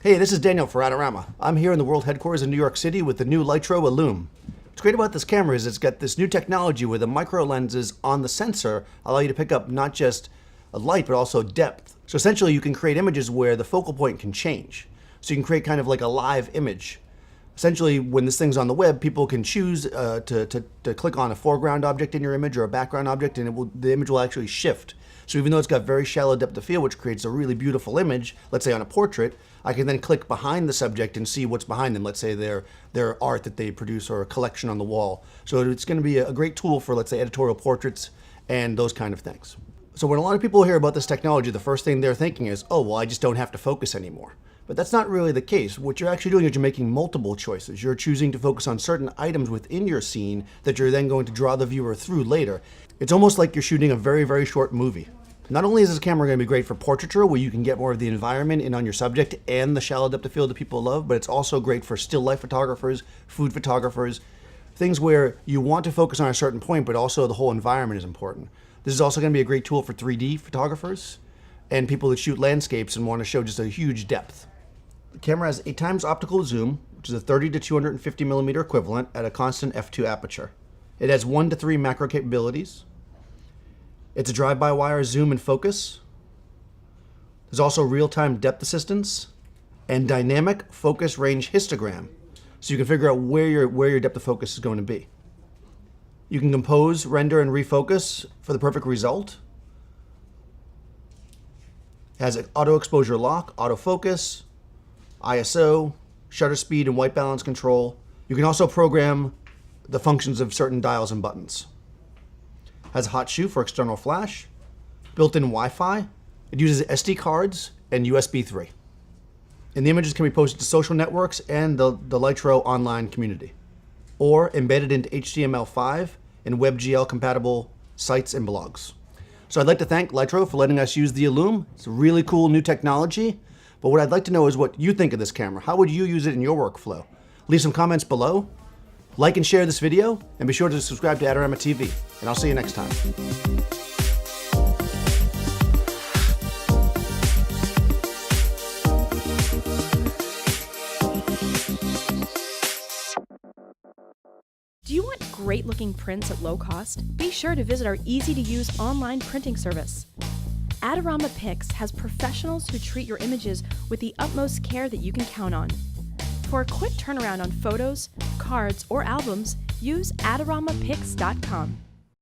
Hey, this is Daniel for Adorama. I'm here in the world headquarters in New York City with the new Lytro ILLUM. What's great about this camera is it's got this new technology where the micro lenses on the sensor allow you to pick up not just a light, but also depth. So essentially you can create images where the focal point can change. So you can create kind of like a live image. Essentially, when this thing's on the web, people can choose to click on a foreground object in your image or a background object, and the image will actually shift. So even though it's got very shallow depth of field, which creates a really beautiful image, let's say on a portrait, I can then click behind the subject and see what's behind them. Let's say their art that they produce or a collection on the wall. So it's going to be a great tool for, let's say, editorial portraits and those kind of things. So when a lot of people hear about this technology, the first thing they're thinking is, oh, well, I just don't have to focus anymore. But that's not really the case. What you're actually doing is you're making multiple choices. You're choosing to focus on certain items within your scene that you're then going to draw the viewer through later. It's almost like you're shooting a very, very short movie. Not only is this camera going to be great for portraiture, where you can get more of the environment in on your subject and the shallow depth of field that people love, but it's also great for still life photographers, food photographers, things where you want to focus on a certain point, but also the whole environment is important. This is also going to be a great tool for 3D photographers and people that shoot landscapes and want to show just a huge depth. The camera has 8x optical zoom, which is a 30 to 250 millimeter equivalent at a constant f2 aperture. It has 1 to 3 macro capabilities. It's a drive-by-wire zoom and focus. There's also real-time depth assistance and dynamic focus range histogram, so you can figure out where your depth of focus is going to be. You can compose, render, and refocus for the perfect result. It has an auto exposure lock, autofocus, ISO, shutter speed, and white balance control. You can also program the functions of certain dials and buttons. Has a hot shoe for external flash, built-in Wi-Fi. It uses SD cards and USB 3. And the images can be posted to social networks and the Lytro online community, or embedded into HTML5 and WebGL compatible sites and blogs. So I'd like to thank Lytro for letting us use the ILLUM. It's a really cool new technology, but what I'd like to know is what you think of this camera. How would you use it in your workflow? Leave some comments below. Like and share this video, and be sure to subscribe to AdoramaTV, and I'll see you next time. Do you want great looking prints at low cost? Be sure to visit our easy-to-use online printing service. Adorama Pix has professionals who treat your images with the utmost care that you can count on. For a quick turnaround on photos, cards, or albums, use AdoramaPix.com.